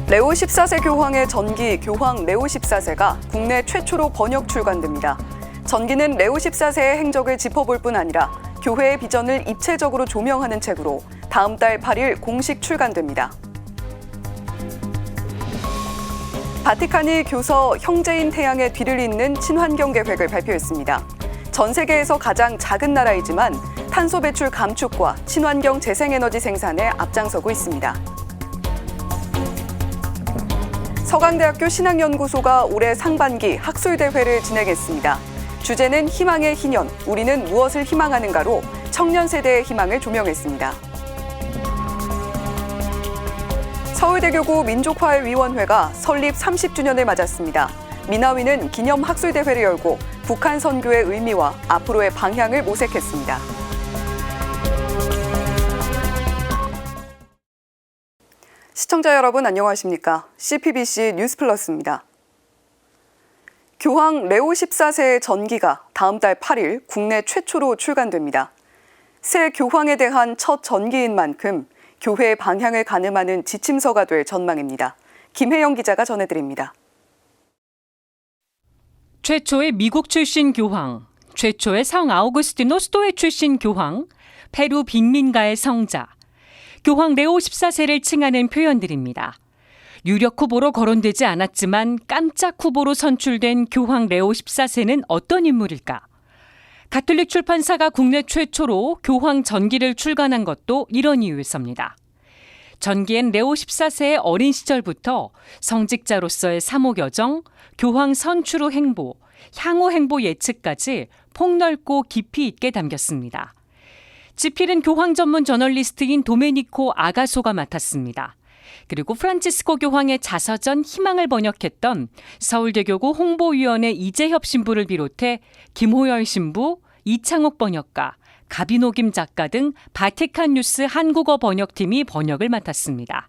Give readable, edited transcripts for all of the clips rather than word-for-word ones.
레오 14세 교황의 전기 교황 레오 14세가 국내 최초로 번역 출간됩니다. 전기는 레오 14세의 행적을 짚어볼 뿐 아니라 교회의 비전을 입체적으로 조명하는 책으로 다음 달 8일 공식 출간됩니다. 바티칸이 교서 형제인 태양의 뒤를 잇는 친환경 계획을 발표했습니다. 전 세계에서 가장 작은 나라이지만 탄소 배출 감축과 친환경 재생에너지 생산에 앞장서고 있습니다. 서강대학교 신학연구소가 올해 상반기 학술대회를 진행했습니다. 주제는 희망의 희년, 우리는 무엇을 희망하는가로 청년 세대의 희망을 조명했습니다. 서울대교구 민족화해위원회가 설립 30주년을 맞았습니다. 민화위는 기념 학술대회를 열고 북한 선교의 의미와 앞으로의 방향을 모색했습니다. 시청자 여러분 안녕하십니까? CPBC 뉴스플러스입니다. 교황 레오 14세의 전기가 다음 달 8일 국내 최초로 출간됩니다. 새 교황에 대한 첫 전기인 만큼 교회의 방향을 가늠하는 지침서가 될 전망입니다. 김혜영 기자가 전해드립니다. 최초의 미국 출신 교황, 최초의 성 아우구스티노 수도회 출신 교황, 페루 빈민가의 성자, 교황 레오 14세를 칭하는 표현들입니다. 유력 후보로 거론되지 않았지만 깜짝 후보로 선출된 교황 레오 14세는 어떤 인물일까? 가톨릭 출판사가 국내 최초로 교황 전기를 출간한 것도 이런 이유에서입니다. 전기엔 레오 14세의 어린 시절부터 성직자로서의 사모여정, 교황 선출 후 행보, 향후 행보 예측까지 폭넓고 깊이 있게 담겼습니다. 지필은 교황 전문 저널리스트인 도메니코 아가소가 맡았습니다. 그리고 프란치스코 교황의 자서전 희망을 번역했던 서울대교구 홍보위원회 이재협 신부를 비롯해 김호열 신부, 이창옥 번역가, 가비노김 작가 등 바티칸 뉴스 한국어 번역팀이 번역을 맡았습니다.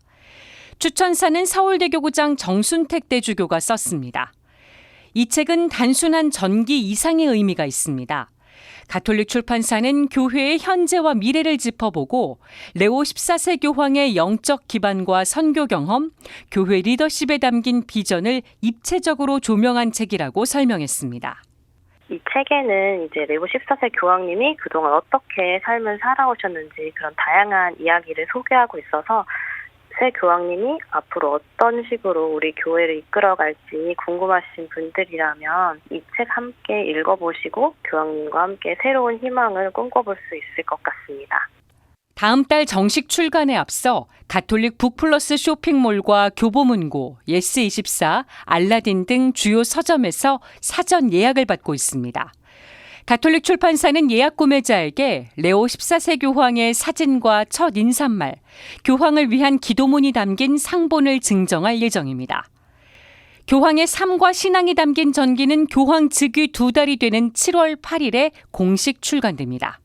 추천사는 서울대교구장 정순택 대주교가 썼습니다. 이 책은 단순한 전기 이상의 의미가 있습니다. 가톨릭 출판사는 교회의 현재와 미래를 짚어보고 레오 14세 교황의 영적 기반과 선교 경험, 교회 리더십에 담긴 비전을 입체적으로 조명한 책이라고 설명했습니다. 이 책에는 이제 레오 14세 교황님이 그동안 어떻게 삶을 살아오셨는지 그런 다양한 이야기를 소개하고 있어서 새 교황님이 앞으로 어떤 식으로 우리 교회를 이끌어갈지 궁금하신 분들이라면 이 책 함께 읽어보시고 교황님과 함께 새로운 희망을 꿈꿔볼 수 있을 것 같습니다. 다음 달 정식 출간에 앞서 가톨릭 북플러스 쇼핑몰과 교보문고, 예스24, 알라딘 등 주요 서점에서 사전 예약을 받고 있습니다. 가톨릭 출판사는 예약 구매자에게 레오 14세 교황의 사진과 첫 인사말, 교황을 위한 기도문이 담긴 상본을 증정할 예정입니다. 교황의 삶과 신앙이 담긴 전기는 교황 즉위 2달이 되는 7월 8일에 공식 출간됩니다.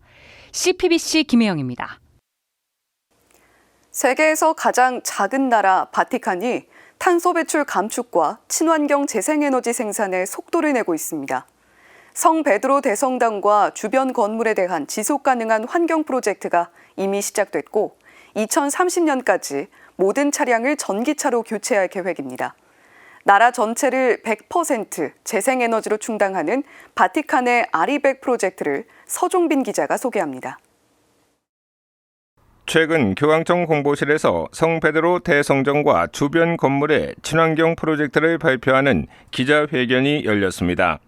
CPBC 김혜영입니다. 세계에서 가장 작은 나라 바티칸이 탄소 배출 감축과 친환경 재생에너지 생산에 속도를 내고 있습니다. 성 베드로 대성당과 주변 건물에 대한 지속 가능한 환경 프로젝트가 이미 시작됐고 2030년까지 모든 차량을 전기차로 교체할 계획입니다. 나라 전체를 100% 재생에너지로 충당하는 바티칸의 아리백 프로젝트를 서종빈 기자가 소개합니다. 최근 교황청 홍보실에서 성 베드로 대성전과 주변 건물의 친환경 프로젝트를 발표하는 기자회견이 열렸습니다.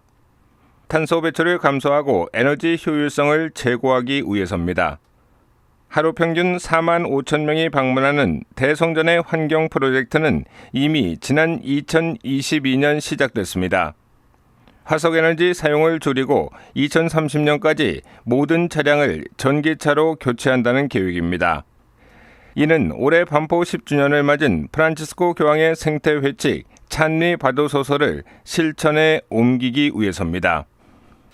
탄소 배출을 감소하고 에너지 효율성을 제고하기 위해서입니다. 하루 평균 4만 5천 명이 방문하는 대성전의 환경 프로젝트는 이미 지난 2022년 시작됐습니다. 화석에너지 사용을 줄이고 2030년까지 모든 차량을 전기차로 교체한다는 계획입니다. 이는 올해 반포 10주년을 맞은 프란치스코 교황의 생태 회칙 찬리 바도소서를 실천에 옮기기 위해서입니다.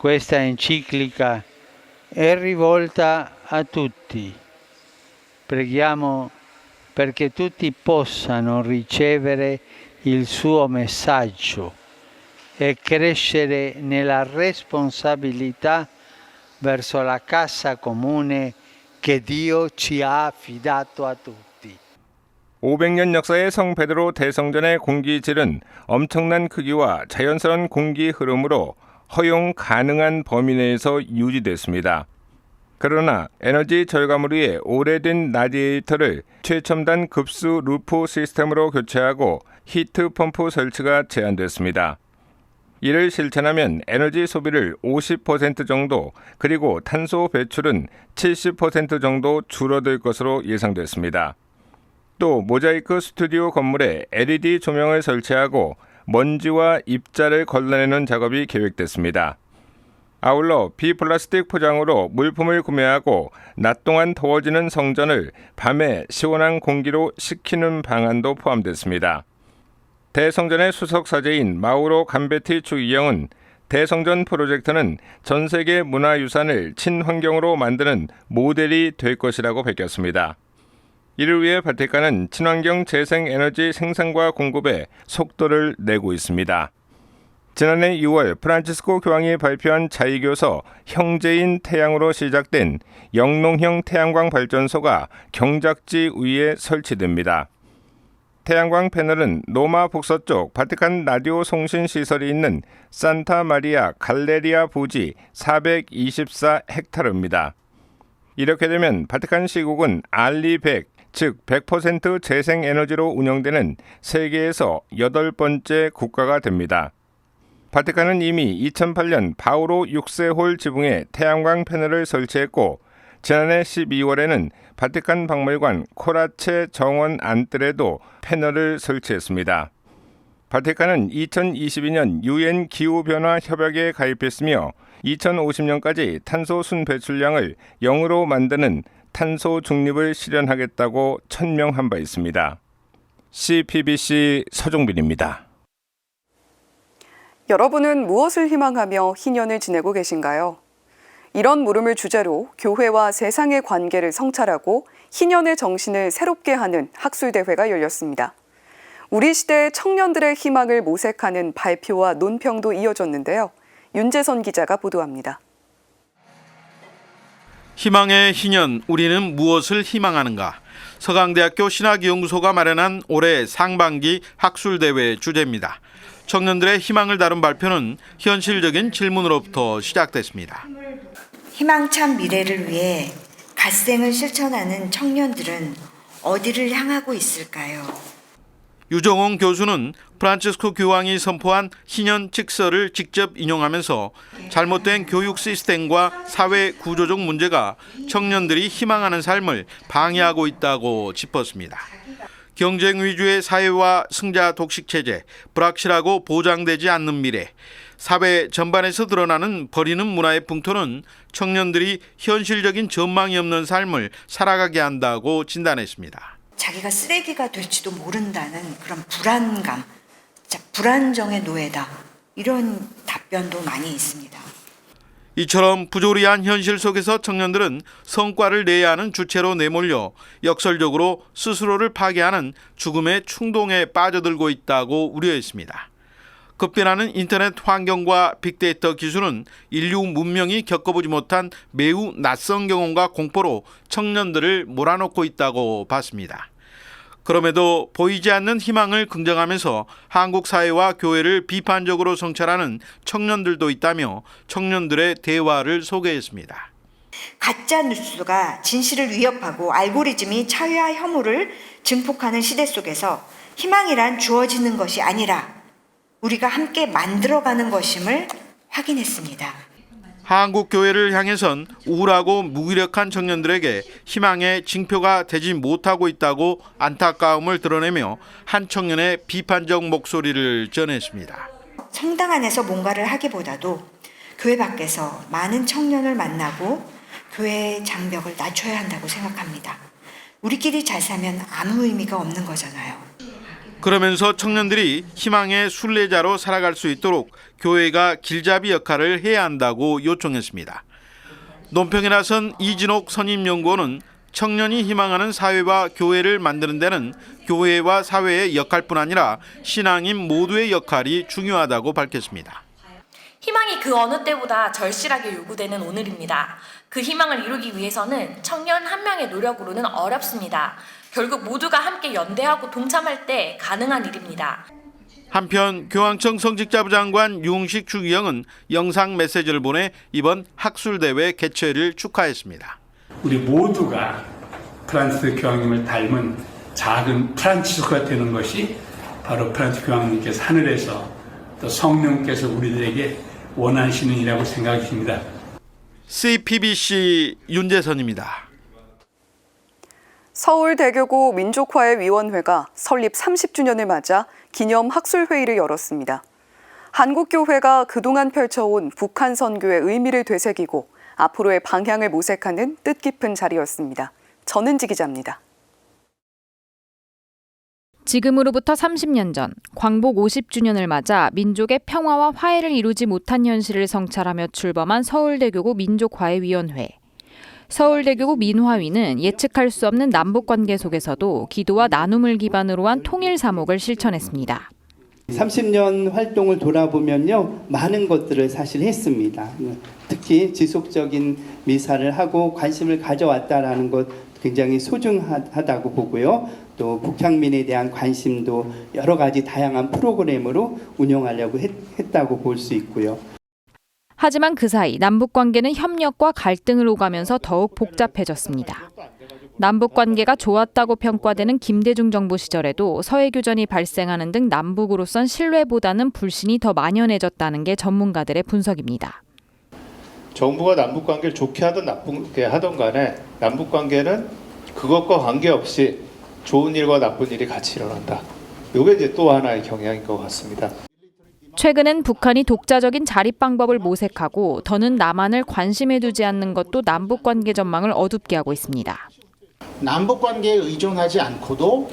Questa enciclica è rivolta a tutti. Preghiamo perché tutti possano ricevere il suo messaggio e crescere nella responsabilità verso la casa comune che Dio ci ha affidato a tutti. 500년 역사의 성베드로 대성전의 공기질은 엄청난 크기와 자연스러운 공기 흐름으로 허용 가능한 범위 내에서 유지됐습니다. 그러나 에너지 절감을 위해 오래된 라디에이터를 최첨단 급수 루프 시스템으로 교체하고 히트 펌프 설치가 제한됐습니다. 이를 실천하면 에너지 소비를 50% 정도 그리고 탄소 배출은 70% 정도 줄어들 것으로 예상됐습니다. 또 모자이크 스튜디오 건물에 LED 조명을 설치하고 먼지와 입자를 걸러내는 작업이 계획됐습니다. 아울러 비플라스틱 포장으로 물품을 구매하고 낮 동안 더워지는 성전을 밤에 시원한 공기로 식히는 방안도 포함됐습니다. 대성전의 수석 사제인 마우로 감베티 추기경은 대성전 프로젝트는 전 세계 문화유산을 친환경으로 만드는 모델이 될 것이라고 밝혔습니다. 이를 위해 바티칸은 친환경 재생에너지 생산과 공급에 속도를 내고 있습니다. 지난해 6월 프란치스코 교황이 발표한 자위교서 형제인 태양으로 시작된 영농형 태양광 발전소가 경작지 위에 설치됩니다. 태양광 패널은 로마 북서쪽 바티칸 라디오 송신 시설이 있는 산타 마리아 갈레리아 부지 424헥타르입니다. 이렇게 되면 바티칸 시국은 알리 100, 즉 100% 재생에너지로 운영되는 세계에서 8번째 국가가 됩니다. 바티칸은 이미 2008년 바오로 6세 홀 지붕에 태양광 패널을 설치했고 지난해 12월에는 바티칸 박물관 코라체 정원 안뜰에도 패널을 설치했습니다. 바티칸은 2022년 UN 기후변화 협약에 가입했으며 2050년까지 탄소 순배출량을 0으로 만드는 탄소 중립을 실현하겠다고 천명한 바 있습니다. CPBC 서종빈입니다. 여러분은 무엇을 희망하며 희년을 지내고 계신가요? 이런 물음을 주제로 교회와 세상의 관계를 성찰하고 희년의 정신을 새롭게 하는 학술대회가 열렸습니다. 우리 시대의 청년들의 희망을 모색하는 발표와 논평도 이어졌는데요. 윤재선 기자가 보도합니다. 희망의 희년, 우리는 무엇을 희망하는가? 서강대학교 신학연구소가 마련한 올해 상반기 학술대회 주제입니다. 청년들의 희망을 다룬 발표는 현실적인 질문으로부터 시작됐습니다. 희망찬 미래를 위해 갓생을 실천하는 청년들은 어디를 향하고 있을까요? 유정홍 교수는 프란치스코 교황이 선포한 희년 칙서를 직접 인용하면서 잘못된 교육 시스템과 사회 구조적 문제가 청년들이 희망하는 삶을 방해하고 있다고 짚었습니다. 경쟁 위주의 사회와 승자 독식 체제, 불확실하고 보장되지 않는 미래, 사회 전반에서 드러나는 버리는 문화의 풍토는 청년들이 현실적인 전망이 없는 삶을 살아가게 한다고 진단했습니다. 자기가 쓰레기가 될지도 모른다는 그런 불안감, 진짜 불안정의 노예다. 이런 답변도 많이 있습니다. 이처럼 부조리한 현실 속에서 청년들은 성과를 내야 하는 주체로 내몰려 역설적으로 스스로를 파괴하는 죽음의 충동에 빠져들고 있다고 우려했습니다. 급변하는 인터넷 환경과 빅데이터 기술은 인류 문명이 겪어보지 못한 매우 낯선 경험과 공포로 청년들을 몰아넣고 있다고 봤습니다. 그럼에도 보이지 않는 희망을 긍정하면서 한국 사회와 교회를 비판적으로 성찰하는 청년들도 있다며 청년들의 대화를 소개했습니다. 가짜 뉴스가 진실을 위협하고 알고리즘이 차유와 혐오를 증폭하는 시대 속에서 희망이란 주어지는 것이 아니라 우리가 함께 만들어가는 것임을 확인했습니다. 한국 교회를 향해선 우울하고 무기력한 청년들에게 희망의 징표가 되지 못하고 있다고 안타까움을 드러내며 한 청년의 비판적 목소리를 전했습니다. 성당 안에서 뭔가를 하기보다도 교회 밖에서 많은 청년을 만나고 교회의 장벽을 낮춰야 한다고 생각합니다. 우리끼리 잘 살면 아무 의미가 없는 거잖아요. 그러면서 청년들이 희망의 순례자로 살아갈 수 있도록 교회가 길잡이 역할을 해야 한다고 요청했습니다. 논평에 나선 이진옥 선임연구원은 청년이 희망하는 사회와 교회를 만드는 데는 교회와 사회의 역할뿐 아니라 신앙인 모두의 역할이 중요하다고 밝혔습니다. 희망이 그 어느 때보다 절실하게 요구되는 오늘입니다. 그 희망을 이루기 위해서는 청년 한 명의 노력으로는 어렵습니다. 결국 모두가 함께 연대하고 동참할 때 가능한 일입니다. 한편 교황청 성직자부 장관 유흥식 추기경은 영상 메시지를 보내 이번 학술대회 개최를 축하했습니다. 우리 모두가 프란스 교황님을 닮은 작은 프란치스코가 되는 것이 바로 프란스 교황님께서 하늘에서 또 성령께서 우리들에게 원하시는 일이라고 생각이 듭니다. CPBC 윤재선입니다. 서울대교구 민족화해위원회가 설립 30주년을 맞아 기념 학술회의를 열었습니다. 한국교회가 그동안 펼쳐온 북한 선교의 의미를 되새기고 앞으로의 방향을 모색하는 뜻깊은 자리였습니다. 전은지 기자입니다. 지금으로부터 30년 전 광복 50주년을 맞아 민족의 평화와 화해를 이루지 못한 현실을 성찰하며 출범한 서울대교구 민족화해위원회. 서울대교구 민화위는 예측할 수 없는 남북관계 속에서도 기도와 나눔을 기반으로 한 통일 사목을 실천했습니다. 30년 활동을 돌아보면요, 많은 것들을 사실 했습니다. 특히 지속적인 미사를 하고 관심을 가져왔다라는 것 굉장히 소중하다고 보고요. 또 북향민에 대한 관심도 여러 가지 다양한 프로그램으로 운영하려고 했다고 볼 수 있고요. 하지만 그 사이 남북관계는 협력과 갈등을 오가면서 더욱 복잡해졌습니다. 남북관계가 좋았다고 평가되는 김대중 정부 시절에도 서해교전이 발생하는 등 남북으로선 신뢰보다는 불신이 더 만연해졌다는 게 전문가들의 분석입니다. 정부가 남북관계를 좋게 하든 나쁘게 하든 간에 남북관계는 그것과 관계없이 좋은 일과 나쁜 일이 같이 일어난다. 이게 이제 또 하나의 경향인 것 같습니다. 최근엔 북한이 독자적인 자립 방법을 모색하고 더는 남한을 관심에 두지 않는 것도 남북관계 전망을 어둡게 하고 있습니다. 남북관계에 의존하지 않고도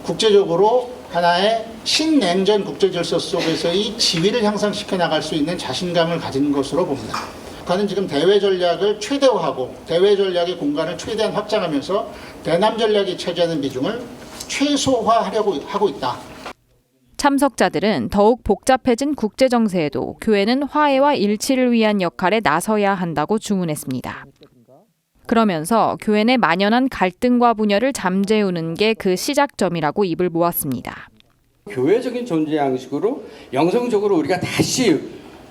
국제적으로 하나의 신냉전 국제질서 속에서의 지위를 향상시켜 나갈 수 있는 자신감을 가진 것으로 봅니다. 북한은 지금 대외 전략을 최대화하고 대외 전략의 공간을 최대한 확장하면서 대남 전략이 차지하는 비중을 최소화하려고 하고 있다. 참석자들은 더욱 복잡해진 국제 정세에도 교회는 화해와 일치를 위한 역할에 나서야 한다고 주문했습니다. 그러면서 교회 내 만연한 갈등과 분열을 잠재우는 게 그 시작점이라고 입을 모았습니다. 교회적인 존재 양식으로 영성적으로 우리가 다시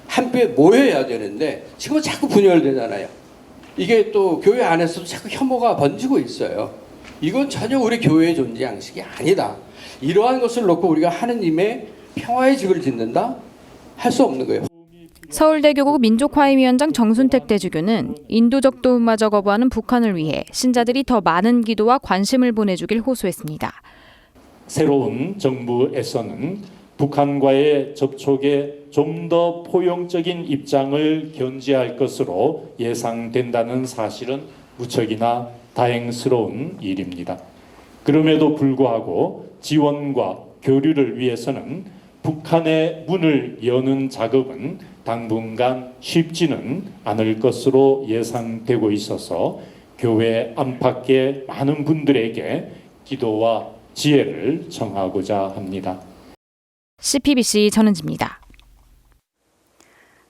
함께 모여야 되는데 지금은 자꾸 분열되잖아요. 이게 또 교회 안에서도 자꾸 혐오가 번지고 있어요. 이건 전혀 우리 교회의 존재 양식이 아니다. 이러한 것을 놓고 우리가 하느님의 평화의 집을 짓는다? 할 수 없는 거예요. 서울대교구 민족화해위원장 정순택 대주교는 인도적 도움마저 거부하는 북한을 위해 신자들이 더 많은 기도와 관심을 보내주길 호소했습니다. 새로운 정부에서는 북한과의 접촉에 좀 더 포용적인 입장을 견지할 것으로 예상된다는 사실은 무척이나 다행스러운 일입니다. 그럼에도 불구하고 지원과 교류를 위해서는 북한의 문을 여는 작업은 당분간 쉽지는 않을 것으로 예상되고 있어서 교회 안팎의 많은 분들에게 기도와 지혜를 청하고자 합니다. CPBC 전은지입니다.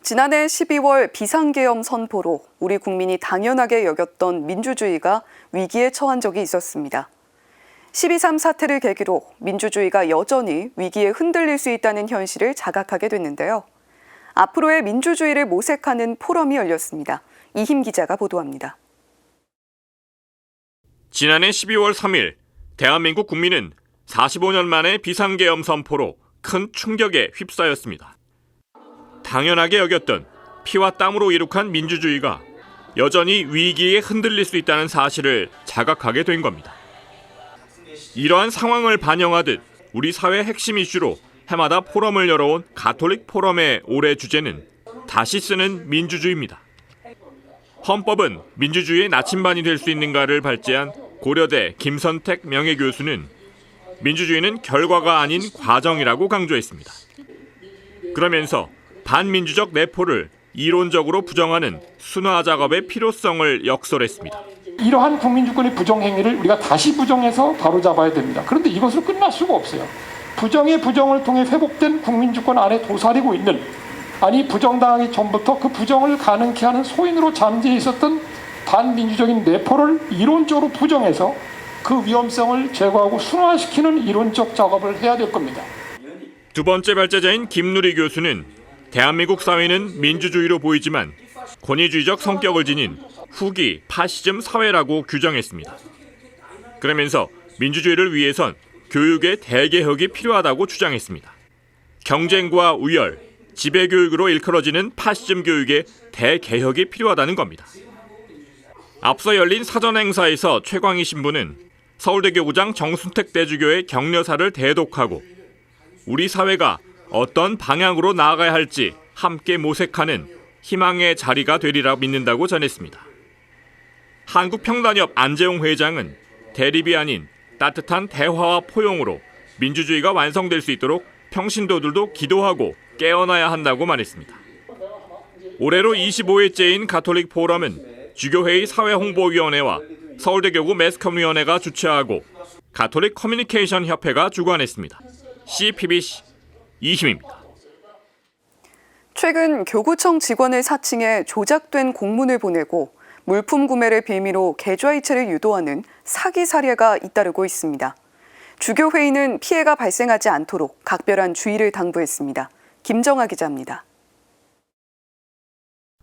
지난해 12월 비상계엄 선포로 우리 국민이 당연하게 여겼던 민주주의가 위기에 처한 적이 있었습니다. 12.3 사태를 계기로 민주주의가 여전히 위기에 흔들릴 수 있다는 현실을 자각하게 됐는데요. 앞으로의 민주주의를 모색하는 포럼이 열렸습니다. 이힘 기자가 보도합니다. 지난해 12월 3일 대한민국 국민은 45년 만에 비상계엄 선포로 큰 충격에 휩싸였습니다. 당연하게 여겼던 피와 땀으로 이룩한 민주주의가 여전히 위기에 흔들릴 수 있다는 사실을 자각하게 된 겁니다. 이러한 상황을 반영하듯 우리 사회 핵심 이슈로 해마다 포럼을 열어온 가톨릭 포럼의 올해 주제는 다시 쓰는 민주주의입니다. 헌법은 민주주의의 나침반이 될 수 있는가를 발제한 고려대 김선택 명예교수는 민주주의는 결과가 아닌 과정이라고 강조했습니다. 그러면서 반민주적 내포를 이론적으로 부정하는 순화 작업의 필요성을 역설했습니다. 이러한 국민주권의 부정행위를 우리가 다시 부정해서 바로잡아야 됩니다. 그런데 이것으로 끝날 수가 없어요. 부정의 부정을 통해 회복된 국민주권 안에 도사리고 있는, 아니 부정당하기 전부터 그 부정을 가능케 하는 소인으로 잠재해 있었던 반민주적인 내포를 이론적으로 부정해서 그 위험성을 제거하고 순화시키는 이론적 작업을 해야 될 겁니다. 두 번째 발제자인 김누리 교수는 대한민국 사회는 민주주의로 보이지만 권위주의적 성격을 지닌 후기 파시즘 사회라고 규정했습니다. 그러면서 민주주의를 위해선 교육의 대개혁이 필요하다고 주장했습니다. 경쟁과 우열, 지배교육으로 일컬어지는 파시즘 교육의 대개혁이 필요하다는 겁니다. 앞서 열린 사전 행사에서 최광희 신부는 서울대 교구장 정순택 대주교의 격려사를 대독하고 우리 사회가 어떤 방향으로 나아가야 할지 함께 모색하는 희망의 자리가 되리라 믿는다고 전했습니다. 한국평단협 안재용 회장은 대립이 아닌 따뜻한 대화와 포용으로 민주주의가 완성될 수 있도록 평신도들도 기도하고 깨어나야 한다고 말했습니다. 올해로 25회째인 가톨릭 포럼은 주교회의 사회홍보위원회와 서울대교구 매스컴위원회가 주최하고 가톨릭 커뮤니케이션 협회가 주관했습니다. CPBC 이심입니다. 최근 교구청 직원을 사칭해 조작된 공문을 보내고 물품 구매를 빌미로 계좌이체를 유도하는 사기 사례가 잇따르고 있습니다. 주교회의는 피해가 발생하지 않도록 각별한 주의를 당부했습니다. 김정아 기자입니다.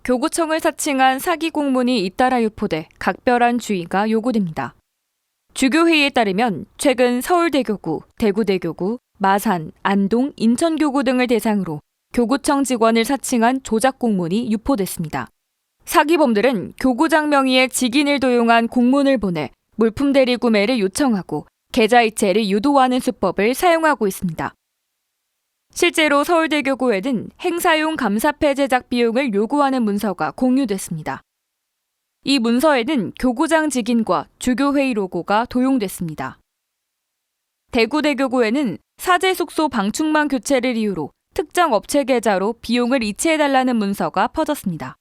교구청을 사칭한 사기 공문이 잇따라 유포돼 각별한 주의가 요구됩니다. 주교회의에 따르면 최근 서울대교구, 대구대교구, 마산, 안동, 인천교구 등을 대상으로 교구청 직원을 사칭한 조작 공문이 유포됐습니다. 사기범들은 교구장 명의의 직인을 도용한 공문을 보내 물품 대리 구매를 요청하고 계좌이체를 유도하는 수법을 사용하고 있습니다. 실제로 서울대교구에는 행사용 감사패 제작 비용을 요구하는 문서가 공유됐습니다. 이 문서에는 교구장 직인과 주교회의 로고가 도용됐습니다. 대구대교구에는 사제 숙소 방충망 교체를 이유로 특정 업체 계좌로 비용을 이체해달라는 문서가 퍼졌습니다.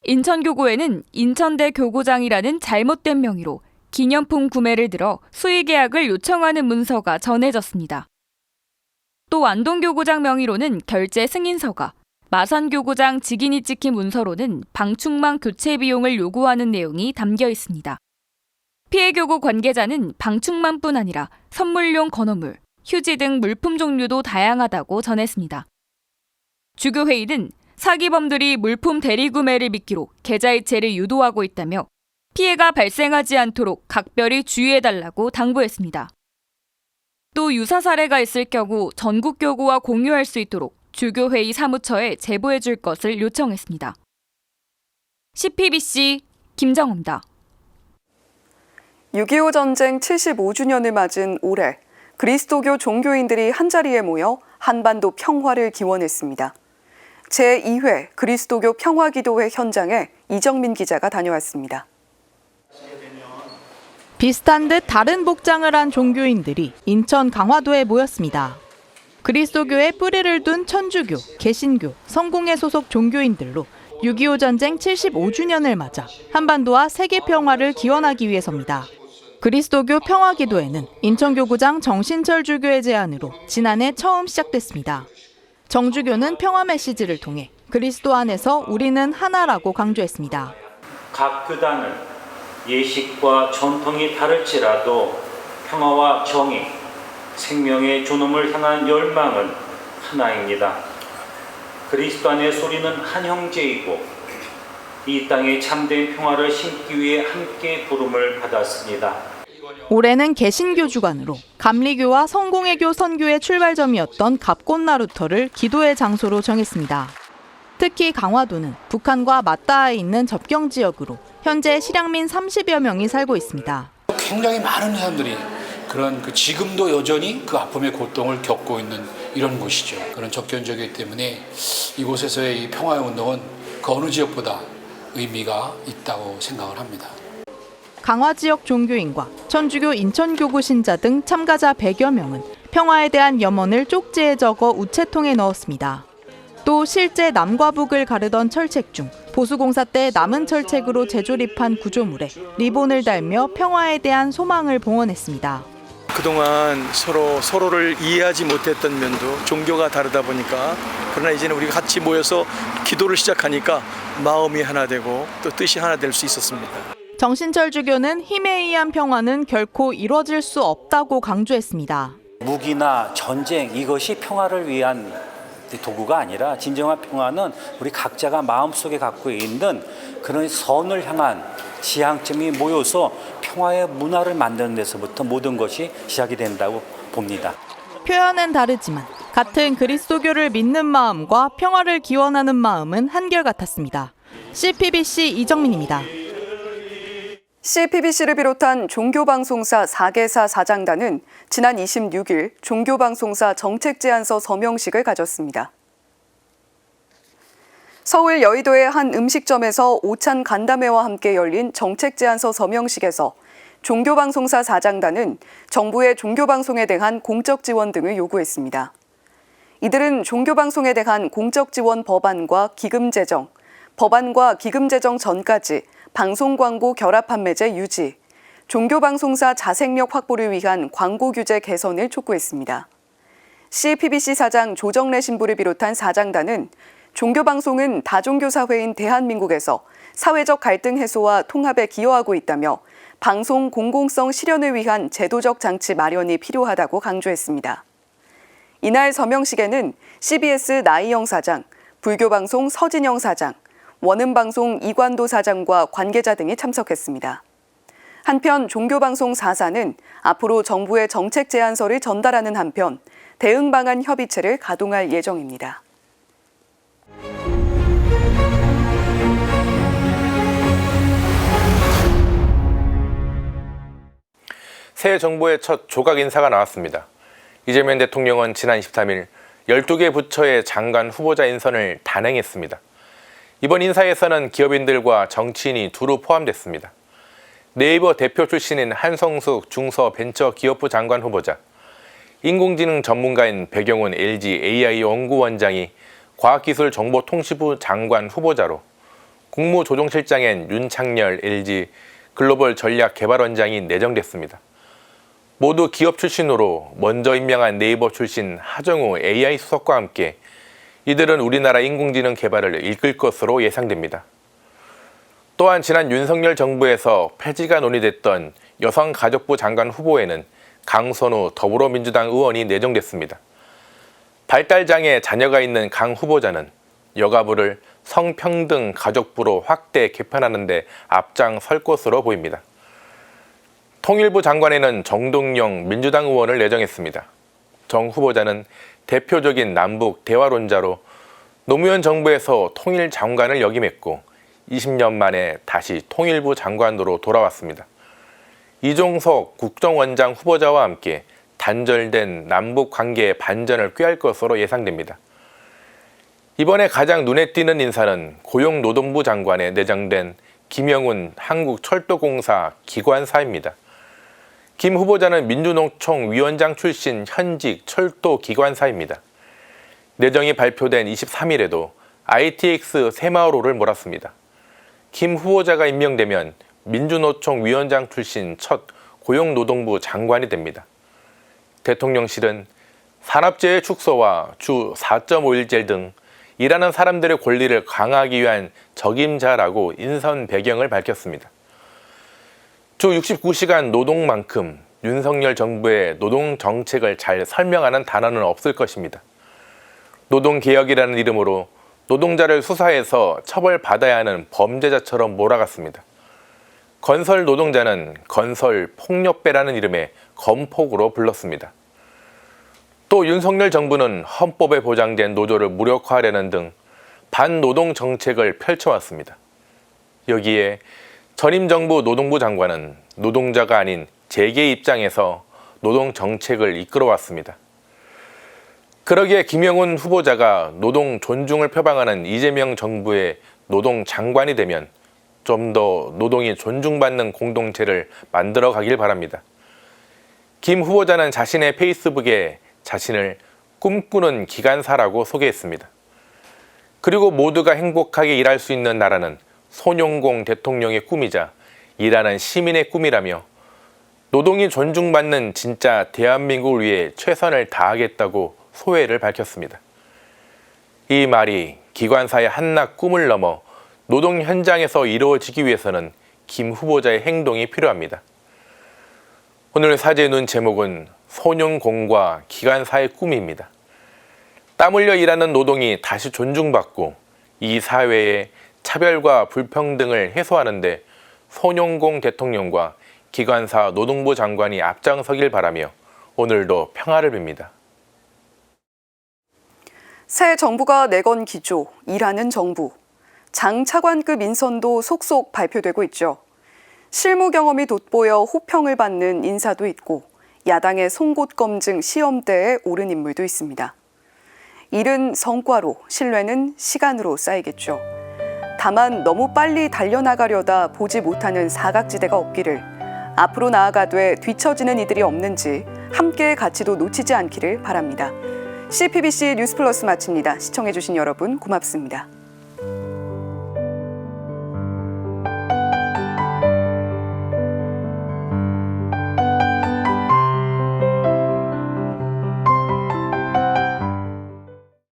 인천교구에는 인천대 교구장이라는 잘못된 명의로 기념품 구매를 들어 수의계약을 요청하는 문서가 전해졌습니다. 또 안동교구장 명의로는 결제 승인서가, 마산교구장 직인이 찍힌 문서로는 방충망 교체 비용을 요구하는 내용이 담겨 있습니다. 피해 교구 관계자는 방충망뿐 아니라 선물용 건어물, 휴지 등 물품 종류도 다양하다고 전했습니다. 주교회의는 사기범들이 물품 대리 구매를 미끼로 계좌이체를 유도하고 있다며 피해가 발생하지 않도록 각별히 주의해달라고 당부했습니다. 또 유사 사례가 있을 경우 전국 교구와 공유할 수 있도록 주교회의 사무처에 제보해 줄 것을 요청했습니다. CPBC 김정호입니다. 6.25 전쟁 75주년을 맞은 올해 그리스도교 종교인들이 한자리에 모여 한반도 평화를 기원했습니다. 제2회 그리스도교 평화기도회 현장에 이정민 기자가 다녀왔습니다. 비슷한 듯 다른 복장을 한 종교인들이 인천 강화도에 모였습니다. 그리스도교에 뿌리를 둔 천주교, 개신교, 성공회 소속 종교인들로 6.25 전쟁 75주년을 맞아 한반도와 세계 평화를 기원하기 위해서입니다. 그리스도교 평화기도회는 인천교구장 정신철 주교의 제안으로 지난해 처음 시작됐습니다. 정주교는 평화 메시지를 통해 그리스도 안에서 우리는 하나라고 강조했습니다. 각 교단은 예식과 전통이 다를지라도 평화와 정의, 생명의 존엄을 향한 열망은 하나입니다. 그리스도 안의 소리는 한 형제이고 이 땅에 참된 평화를 심기 위해 함께 부름을 받았습니다. 올해는 개신교 주관으로 감리교와 성공회교 선교의 출발점이었던 갑곤나루터를 기도의 장소로 정했습니다. 특히 강화도는 북한과 맞닿아 있는 접경 지역으로 현재 실향민 30여 명이 살고 있습니다. 굉장히 많은 사람들이 그런 지금도 여전히 그 아픔의 고통을 겪고 있는 이런 곳이죠. 그런 접경 지역이기 때문에 이곳에서의 이 평화의 운동은 그 어느 지역보다 의미가 있다고 생각을 합니다. 강화 지역 종교인과 천주교 인천교구 신자 등 참가자 100여 명은 평화에 대한 염원을 쪽지에 적어 우체통에 넣었습니다. 또 실제 남과 북을 가르던 철책 중 보수공사 때 남은 철책으로 재조립한 구조물에 리본을 달며 평화에 대한 소망을 봉헌했습니다. 그동안 서로를 이해하지 못했던 면도 종교가 다르다 보니까 그러나 이제는 우리가 같이 모여서 기도를 시작하니까 마음이 하나 되고 또 뜻이 하나 될 수 있었습니다. 정신철 주교는 힘에 의한 평화는 결코 이루어질 수 없다고 강조했습니다. 무기나 전쟁 이것이 평화를 위한 도구가 아니라 진정한 평화는 우리 각자가 마음속에 갖고 있는 그런 선을 향한 지향점이 모여서 평화의 문화를 만드는 데서부터 모든 것이 시작이 된다고 봅니다. 표현은 다르지만 같은 그리스도교를 믿는 마음과 평화를 기원하는 마음은 한결같았습니다. CPBC 이정민입니다. CPBC를 비롯한 종교방송사 4개사 사장단은 지난 26일 종교방송사 정책제안서 서명식을 가졌습니다. 서울 여의도의 한 음식점에서 오찬 간담회와 함께 열린 정책제안서 서명식에서 종교방송사 사장단은 정부의 종교방송에 대한 공적 지원 등을 요구했습니다. 이들은 종교방송에 대한 공적 지원 법안과 기금 제정, 법안과 기금 제정 전까지 방송광고 결합 판매제 유지, 종교방송사 자생력 확보를 위한 광고 규제 개선을 촉구했습니다. CPBC 사장 조정래 신부를 비롯한 사장단은 종교방송은 다종교사회인 대한민국에서 사회적 갈등 해소와 통합에 기여하고 있다며 방송 공공성 실현을 위한 제도적 장치 마련이 필요하다고 강조했습니다. 이날 서명식에는 CBS 나희영 사장, 불교방송 서진영 사장, 원음방송 이관도 사장과 관계자 등이 참석했습니다. 한편 종교방송 4사는 앞으로 정부의 정책 제안서를 전달하는 한편 대응 방안 협의체를 가동할 예정입니다. 새 정부의 첫 조각 인사가 나왔습니다. 이재명 대통령은 지난 23일 12개 부처의 장관 후보자 인선을 단행했습니다. 이번 인사에서는 기업인들과 정치인이 두루 포함됐습니다. 네이버 대표 출신인 한성숙 중서벤처기업부 장관 후보자, 인공지능 전문가인 배경훈 LG AI 연구원장이 과학기술정보통신부 장관 후보자로, 국무조정실장엔 윤창열 LG 글로벌 전략개발원장이 내정됐습니다. 모두 기업 출신으로 먼저 임명한 네이버 출신 하정우 AI 수석과 함께 이들은 우리나라 인공지능 개발을 이끌 것으로 예상됩니다. 또한 지난 윤석열 정부에서 폐지가 논의됐던 여성가족부 장관 후보에는 강선우 더불어민주당 의원이 내정됐습니다. 발달장애 자녀가 있는 강 후보자는 여가부를 성평등 가족부로 확대 개편하는 데 앞장설 것으로 보입니다. 통일부 장관에는 정동영 민주당 의원을 내정했습니다. 정 후보자는 대표적인 남북 대화론자로 노무현 정부에서 통일 장관을 역임했고 20년 만에 다시 통일부 장관으로 돌아왔습니다. 이종석 국정원장 후보자와 함께 단절된 남북 관계의 반전을 꾀할 것으로 예상됩니다. 이번에 가장 눈에 띄는 인사는 고용노동부 장관에 내정된 김영훈 한국철도공사 기관사입니다. 김 후보자는 민주노총 위원장 출신 현직 철도기관사입니다. 내정이 발표된 23일에도 ITX 새마을호를 몰았습니다. 김 후보자가 임명되면 민주노총 위원장 출신 첫 고용노동부 장관이 됩니다. 대통령실은 산업재해 축소와 주 4.5일제 등 일하는 사람들의 권리를 강화하기 위한 적임자라고 인선 배경을 밝혔습니다. 주 69시간 노동만큼 윤석열 정부의 노동 정책을 잘 설명하는 단어는 없을 것입니다. 노동개혁이라는 이름으로 노동자를 수사해서 처벌받아야 하는 범죄자처럼 몰아갔습니다. 건설 노동자는 건설 폭력배라는 이름의 건폭으로 불렀습니다. 또 윤석열 정부는 헌법에 보장된 노조를 무력화하려는 등 반노동 정책을 펼쳐왔습니다. 여기에 전임 정부 노동부 장관은 노동자가 아닌 재계 입장에서 노동 정책을 이끌어왔습니다. 그러기에 김영훈 후보자가 노동 존중을 표방하는 이재명 정부의 노동 장관이 되면 좀 더 노동이 존중받는 공동체를 만들어 가길 바랍니다. 김 후보자는 자신의 페이스북에 자신을 꿈꾸는 기관사라고 소개했습니다. 그리고 모두가 행복하게 일할 수 있는 나라는 손용공 대통령의 꿈이자 일하는 시민의 꿈이라며 노동이 존중받는 진짜 대한민국을 위해 최선을 다하겠다고 소회를 밝혔습니다. 이 말이 기관사의 한낱 꿈을 넘어 노동 현장에서 이루어지기 위해서는 김 후보자의 행동이 필요합니다. 오늘 사제의 눈 제목은 소년공과 기관사의 꿈입니다. 땀 흘려 일하는 노동이 다시 존중받고 이 사회의 차별과 불평등을 해소하는 데 소년공 대통령과 기관사 노동부 장관이 앞장서길 바라며 오늘도 평화를 빕니다. 새 정부가 내건 기조, 일하는 정부. 장 차관급 인선도 속속 발표되고 있죠. 실무 경험이 돋보여 호평을 받는 인사도 있고 야당의 송곳 검증 시험대에 오른 인물도 있습니다. 일은 성과로, 신뢰는 시간으로 쌓이겠죠. 다만 너무 빨리 달려나가려다 보지 못하는 사각지대가 없기를, 앞으로 나아가되 뒤처지는 이들이 없는지 함께의 가치도 놓치지 않기를 바랍니다. CPBC 뉴스플러스 마칩니다. 시청해주신 여러분 고맙습니다.